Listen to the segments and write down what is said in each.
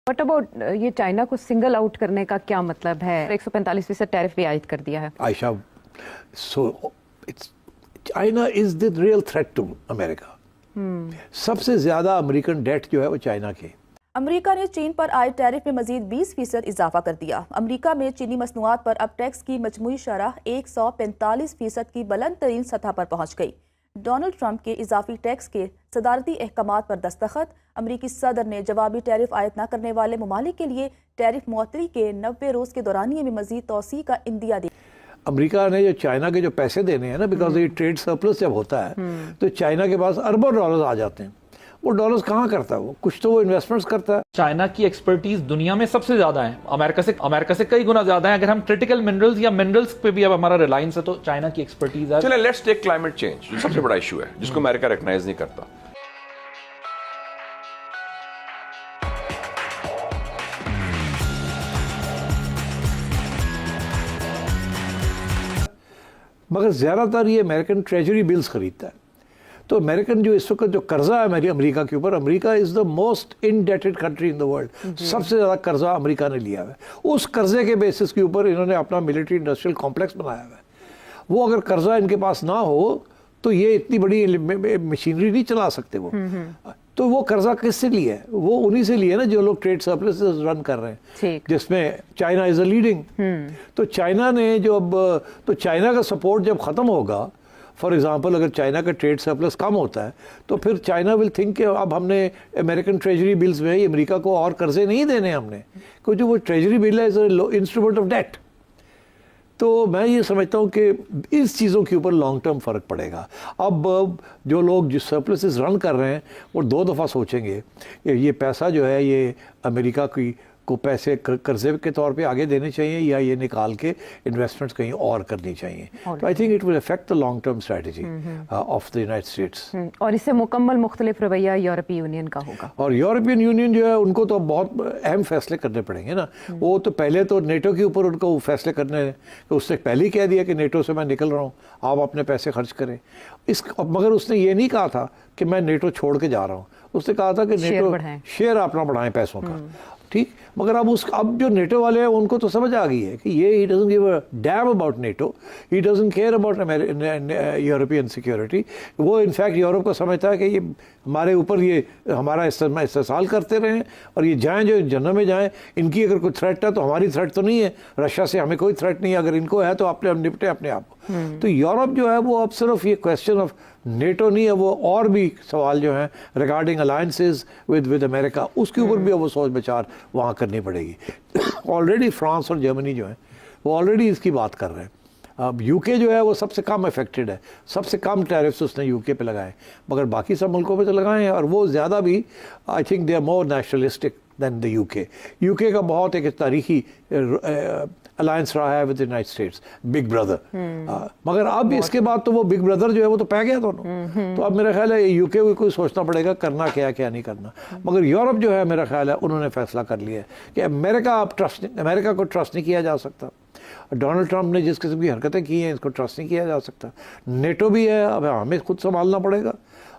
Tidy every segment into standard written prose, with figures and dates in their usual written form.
What about یہ China کو single out کرنے کا کیا مطلب ہے؟ 145% ٹیرف بھی عائد کر دیا ہے. Ayesha, so China is the real threat to America. سب سے زیادہ امریکن ڈیٹ جو ہے وہ چائنا کے. امریکہ نے چین پر عائد ٹیرف میں مزید 20% اضافہ کر دیا. امریکہ میں چینی مصنوعات پر اب ٹیکس کی مجموعی شرح 145% کی بلند ترین سطح پر پہنچ گئی. ڈونلڈ ٹرمپ کے اضافی ٹیکس کے صدارتی احکامات پر دستخط. امریکی صدر نے جوابی ٹیرف عائد نہ کرنے والے ممالک کے لیے ٹیرف معطلی کے 90 روز کے دورانیے میں مزید توسیع کا عندیہ دیا. امریکہ نے جو چائنا کے جو پیسے دینے ہیں نا, بیکاز یہ ٹریڈ سرپلس جب ہوتا ہے تو چائنا کے پاس اربوں ڈالرز آ جاتے ہیں. وہ ڈالرز کہاں کرتا ہے؟ وہ کچھ تو وہ انویسٹمنٹس کرتا ہے. چائنا کی ایکسپرٹیز دنیا میں سب سے زیادہ ہیں, امریکہ سے کئی گنا زیادہ ہیں. اگر ہم کرٹیکل منرلز یا منرلز پہ بھی اب ہمارا ریلائنس ہے تو چائنا کی ایکسپرٹیز ہے. چلیں لیٹس ٹیک کلائمیٹ چینج, جو سب سے بڑا ایشو ہے جس کو امریکہ ریکگنائز نہیں کرتا. مگر زیادہ تر یہ امریکن ٹریجری بلز خریدتا ہے. تو امریکن جو اس وقت جو قرضہ ہے میری امریکہ کے اوپر, America is the most indebted country in the world. سب سے زیادہ قرضہ امریکہ نے لیا ہے. اس قرضے کے بیسس کے اوپر انہوں نے اپنا ملٹری انڈسٹریل کمپلیکس بنایا ہے. وہ اگر قرضہ ان کے پاس نہ ہو تو یہ اتنی بڑی مشینری نہیں چلا سکتے وہ. تو وہ قرضہ کس سے لیا ہے؟ وہ انہی سے لیا نا جو لوگ ٹریڈ سرپلس رن کر رہے ہیں, جس میں چائنا از اے لیڈنگ. تو چائنا نے جو اب تو چائنا کا سپورٹ جب ختم ہوگا, فار ایگزامپل اگر چائنا کا ٹریڈ سرپلس کم ہوتا ہے تو پھر چائنا ول تھنک کہ اب ہم نے امریکن ٹریجری بلز میں امریکہ کو اور قرضے نہیں دینے ہم نے, کیونکہ وہ ٹریجری بل ہے انسٹرومنٹ آف ڈیٹ. تو میں یہ سمجھتا ہوں کہ اس چیزوں کے اوپر لانگ ٹرم فرق پڑے گا. اب جو لوگ جو سرپلسز رن کر رہے ہیں وہ 2 دفعہ سوچیں گے کہ یہ پیسہ جو ہے یہ امریکہ کو پیسے قرضے کے طور پہ آگے دینے چاہیے یا یہ نکال کے انویسٹمنٹس کہیں اور کرنی چاہیے. تو I think it will affect the long term strategy of the United status. اور اس سے مکمل مختلف رویہ یورپی یونین کا ہوگا. اور یورپین یونین جو ہے ان کو تو بہت اہم فیصلے کرنے پڑیں گے نا. وہ تو پہلے تو نیٹو کے اوپر ان کو فیصلے کرنے ہیں. اس نے پہلے ہی کہہ دیا کہ نیٹو سے میں نکل رہا ہوں, آپ اپنے پیسے خرچ کریں. مگر اس نے یہ نہیں کہا تھا کہ میں نیٹو چھوڑ کے جا رہا ہوں. اس نے کہا تھا کہ نیٹو شیئر اپنا بڑھائیں پیسوں کا. ٹھیک, مگر اب جو نیٹو والے ہیں ان کو تو سمجھ آ گئی ہے کہ یہ he doesn't give a damn about NATO, he doesn't care about European security. وہ انفیکٹ یورپ کو سمجھتا ہے کہ یہ ہمارے اوپر یہ ہمارا استحصال کرتے رہیں اور یہ جائیں جو جنت میں جائیں. ان کی اگر کوئی تھریٹ ہے تو ہماری تھریٹ تو نہیں ہے, رشیا سے ہمیں کوئی تھریٹ نہیں ہے, اگر ان کو ہے تو ہم نپٹے اپنے آپ کو. تو یورپ جو ہے وہ اب صرف یہ کویسچن آف نیٹو نہیں ہے, وہ اور بھی سوال جو ہیں ریگارڈنگ الائنسز ود امریکہ, اس کے اوپر بھی اب وہ سوچ بچار وہاں کرنی پڑے گی. آلریڈی فرانس اور جرمنی جو ہیں وہ آلریڈی اس کی بات کر رہے ہیں. اب یو کے جو ہے وہ سب سے کم افیکٹڈ ہے, سب سے کم ٹیرفس اس نے یو کے پہ لگائے, مگر باقی سب ملکوں پہ تو لگائے ہیں. اور وہ زیادہ بھی I think they are more nationalistic than the U K. U K کا بہت ایک تاریخی الائنس رہا ہے with United States, big brother. مگر اب اس کے بعد تو وہ بگ بردر جو ہے وہ تو پہ گیا دونوں. تو اب میرا خیال ہے یو کے کو سوچنا پڑے گا کرنا کیا نہیں کرنا. مگر یورپ جو ہے میرا خیال ہے انہوں نے فیصلہ کر لیا ہے کہ امریکہ کو ٹرسٹ نہیں کیا جا سکتا. ڈونلڈ ٹرمپ نے جس قسم کی حرکتیں کی ہیں اس کو ٹرسٹ نہیں کیا جا سکتا. نیٹو بھی ہے, اب ہمیں خود سنبھالنا پڑے گا,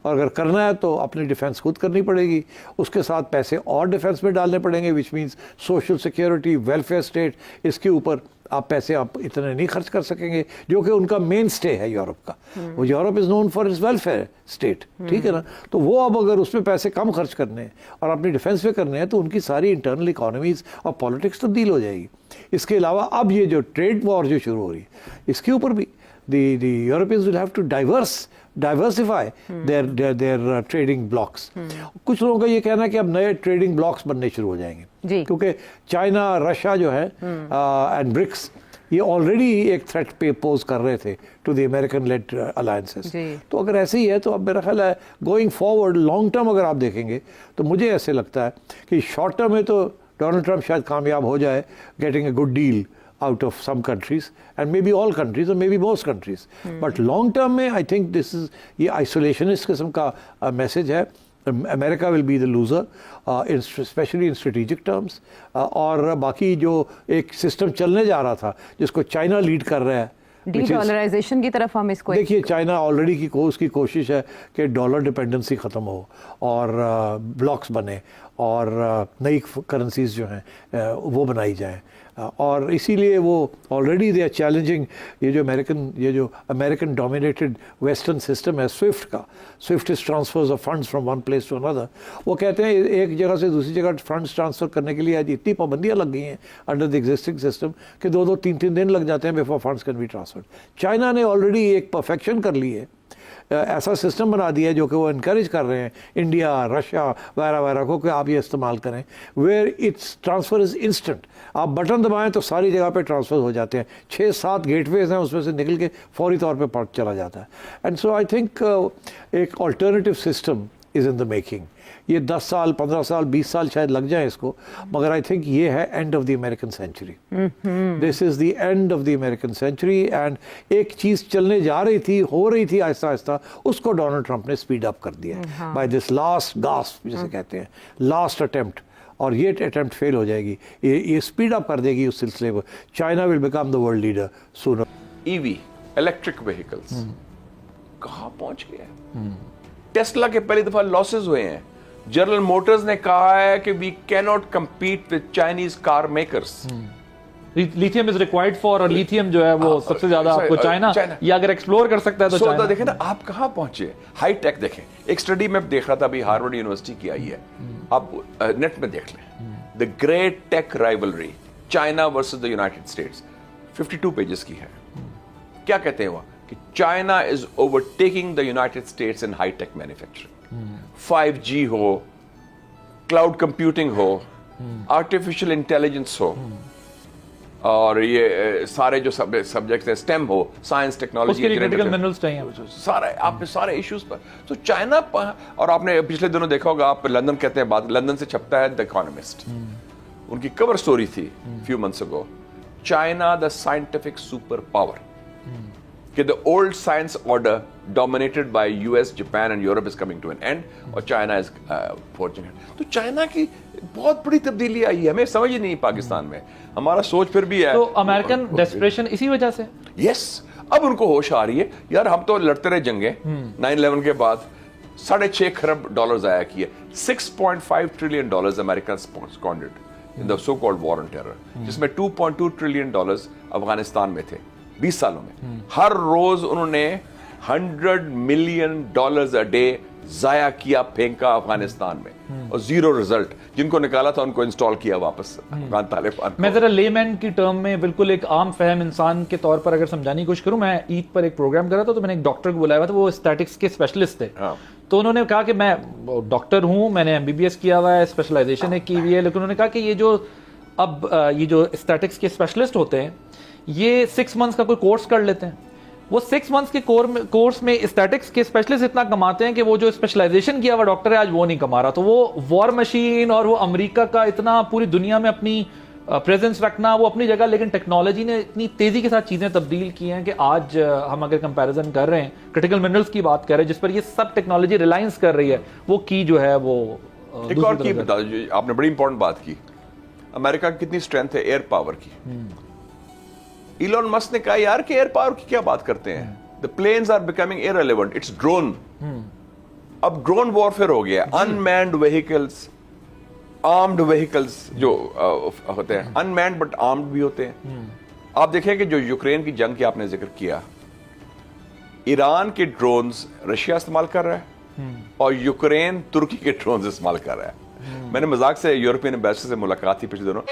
اور اگر کرنا ہے تو اپنی ڈیفنس خود کرنی پڑے گی. اس کے ساتھ پیسے اور ڈیفنس میں ڈالنے پڑیں گے, which means social security, welfare state. اس کے اوپر آپ پیسے آپ اتنے نہیں خرچ کر سکیں گے, جو کہ ان کا مین اسٹے ہے یورپ کا. وہ Europe is known for its welfare state, ٹھیک ہے نا. تو وہ اب اگر اس میں پیسے کم خرچ کرنے ہیں اور اپنی ڈیفنس پہ کرنے ہیں تو ان کی ساری انٹرنل اکانومیز اور پالیٹکس تبدیل ہو جائے گی. اس کے علاوہ اب یہ جو ٹریڈ وار جو شروع ہو رہی ہے اس کے اوپر بھی the Europeans will have to diversify their trading blocks. کچھ لوگوں کا یہ کہنا ہے کہ اب نئے ٹریڈنگ بلاکس بننے شروع ہو جائیں گے, کیونکہ چائنا, رشیا جو ہے اینڈ برکس, یہ آلریڈی ایک تھریٹ پہ پوز کر رہے تھے to the American led alliances. تو اگر ایسے ہی ہے تو اب میرا خیال ہے گوئنگ فارورڈ لانگ ٹرم اگر آپ دیکھیں گے تو مجھے ایسے لگتا ہے کہ شارٹ ٹرم میں تو ڈونلڈ ٹرمپ شاید کامیاب ہو جائے getting a good deal out of some countries and maybe all countries or maybe most countries. But long term میں I think this is یہ isolationist قسم کا message ہے. America will be the loser, especially in strategic terms. اور باقی جو ایک system چلنے جا رہا تھا جس کو چائنا لیڈ کر رہا ہے, ڈی ڈالرائزیشن کی طرف ہم اس کو دیکھیے. چائنا آلریڈی اس کی کوشش ہے کہ ڈالر ڈپینڈنسی ختم ہو اور بلاکس بنے, اور نئی کرنسیز جو ہیں وہ بنائی جائیں. اور اسی لیے وہ آلریڈی دے آر چیلنجنگ یہ جو امریکن ڈومینیٹڈ ویسٹرن سسٹم ہے سوئفٹ کا. SWIFT is transfers of funds from one place to اندر. وہ کہتے ہیں ایک جگہ سے دوسری جگہ فنڈس ٹرانسفر کرنے کے لیے آج اتنی پابندیاں لگ گئی ہیں انڈر دی ایگزسٹنگ سسٹم کہ 2-3 دن لگ جاتے ہیں before funds can be transferred. China نے آلریڈی ایک پرفیکشن کر لی ہے, ایسا سسٹم بنا دیا ہے جو کہ وہ انکریج کر رہے ہیں انڈیا, رشیا وغیرہ وغیرہ کو کہ آپ یہ استعمال کریں, where it's transfer is instant. آپ بٹن دبائیں تو ساری جگہ پہ ٹرانسفر ہو جاتے ہیں. 6-7 گیٹ ویز ہیں, اس میں سے نکل کے فوری طور پہ چلا جاتا ہے. اینڈ سو آئی تھنک ایک alternative system is in the making. یہ 10 سال 15 سال 20 سال شاید لگ جائیں اس کو, مگر آئی تھنک یہ ہے and of the American century. This is the end of the American century. And ایک چیز چلنے جا رہی تھی, ہو رہی تھی آہستہ آہستہ, اس کو ڈونلڈ ٹرمپ نے اسپیڈ اپ کر دیا بائی دس لاسٹ گاسپ جسے کہتے ہیں, لاسٹ اٹیمپٹ. اور یہ اٹیمپٹ فیل ہو جائے گی, یہ اسپیڈ اپ کر دے گی اس سلسلے کو. China will become the world leader sooner. EV electric vehicles کہاں پہنچ گیا؟ ٹیسلا کے پہلی دفعہ لاسز ہوئے ہیں. جنرل موٹرز نے کہا ہے کہ وی کی not compete with Chinese car makers. Lithium is required for, اور لیتھیم جو ہے وہ سب سے زیادہ آپ کو چائنا یا اگر ایکسپلور کر سکتا ہے تو چائنا. دیکھیں نا آپ کہاں پہنچے. ہائی ٹیک دیکھیں, ایک اسٹڈی میں دیکھ رہا تھا ابھی, ہارورڈ یونیورسٹی کی آئی ہے, آپ نیٹ میں دیکھ لیں. The great tech rivalry China versus the United States 52 pages کی ہے. کیا کہتے ہیں وہ کہ China is overtaking the United States in high tech manufacturing. 5G ہو, کلاؤڈ کمپیوٹنگ ہو, آرٹیفیشل انٹیلیجنس ہو, اور یہ سارے جو سبجیکٹس ہیں, اسٹیم ہو, سائنس ٹیکنالوجی, سارے آپ نے سارے ایشوز پر. تو چائنا, اور آپ نے پچھلے دنوں دیکھا ہوگا, آپ لندن کہتے ہیں بات, لندن سے چھپتا ہے دا اکانومسٹ, ان کی کور سٹوری تھی few months ago, China the scientific super power, کہ the old science order dominated by US, Japan and Europe is coming to an end, اور China is forging it. تو چائنا کی بہت بڑی تبدیلی آئی ہے, ہمیں سمجھ ہی نہیں پاکستان میں, ہمارا سوچ پھر بھی ہے. تو امریکن ڈیسپریشن اسی وجہ سے, یس, اب ان کو ہوش آ رہی ہے یار, ہم تو لڑتے رہے جنگیں 9/11 کے بعد, $6.5 کھرب ضائع کیے, $6.5 trillion America squandered in the so-called war on terror, جس میں $2.2 trillion افغانستان میں تھے 20 سالوں میں. ہر روز انہوں نے $100 million a day ضائع کیا, پھینکا افغانستان میں, اور زیرو رزلٹ. جن کو نکالا تھا ان کو انسٹال کیا واپس افغان طالبان. میں ذرا لے مین کی ٹرم میں بالکل ایک عام فہم انسان کے طور پر اگر سمجھانے کی کوشش کروں, میں عید پر ایک پروگرام کر رہا تھا تو میں نے ایک ڈاکٹر کو بلایا ہوا تھا, وہ اسٹیٹکس کے اسپیشلسٹ تھے. تو انہوں نے کہا کہ میں ڈاکٹر ہوں, میں نے MBBS کیا ہوا ہے, اسپیشلائزیشن ہے کی ہوئی ہے, لیکن انہوں نے کہا کہ یہ جو اسٹیٹکس کے اسپیشلسٹ ہوتے ہیں یہ 6 months کا کوئی کورس کر لیتے ہیں. وہ 6 months کے کورس میں اسٹیٹکس کے اسپیشلسٹ اتنا کماتے ہیں کہ وہ جو اسپیشلائزیشن کیا ہوا ڈاکٹر ہے آج وہ نہیں کما رہا. تو وہ وار مشین اور وہ امریکہ کا اتنا پوری دنیا میں اپنی پریزنس رکھنا وہ اپنی جگہ, لیکن ٹیکنالوجی نے اتنی تیزی کے ساتھ چیزیں تبدیل کی ہیں کہ آج ہم اگر کمپیریزن کر رہے ہیں, کرٹیکل منرلز کی بات کر رہے ہیں جس پر یہ سب ٹیکنالوجی ریلائنس کر رہی ہے, وہ کی جو ہے وہ ایک اور کی بتا دو, آپ نے بڑی امپورٹنٹ بات کی, امریکہ کی کتنی اسٹرینتھ ہے ایئر پاور کی. ایلون مسک نے کہا یار کہ ایئر پاور کی کیا بات کرتے ہیں, the planes are becoming irrelevant, it's drone. اب ڈرون وارفیئر ہو گیا, unmanned vehicles, armed vehicles جو ہوتے ہیں, unmanned but armed بھی ہوتے ہیں. آپ دیکھیں کہ جو یوکرین کی جنگ کی آپ نے ذکر کیا, ایران کے ڈرونز رشیا استعمال کر رہا ہے اور یوکرین ترکی کے ڈرونز استعمال کر رہا ہے. میں نے مذاق سے یورپین ایمبیسڈر سے ملاقات تھی پچھلے دنوں,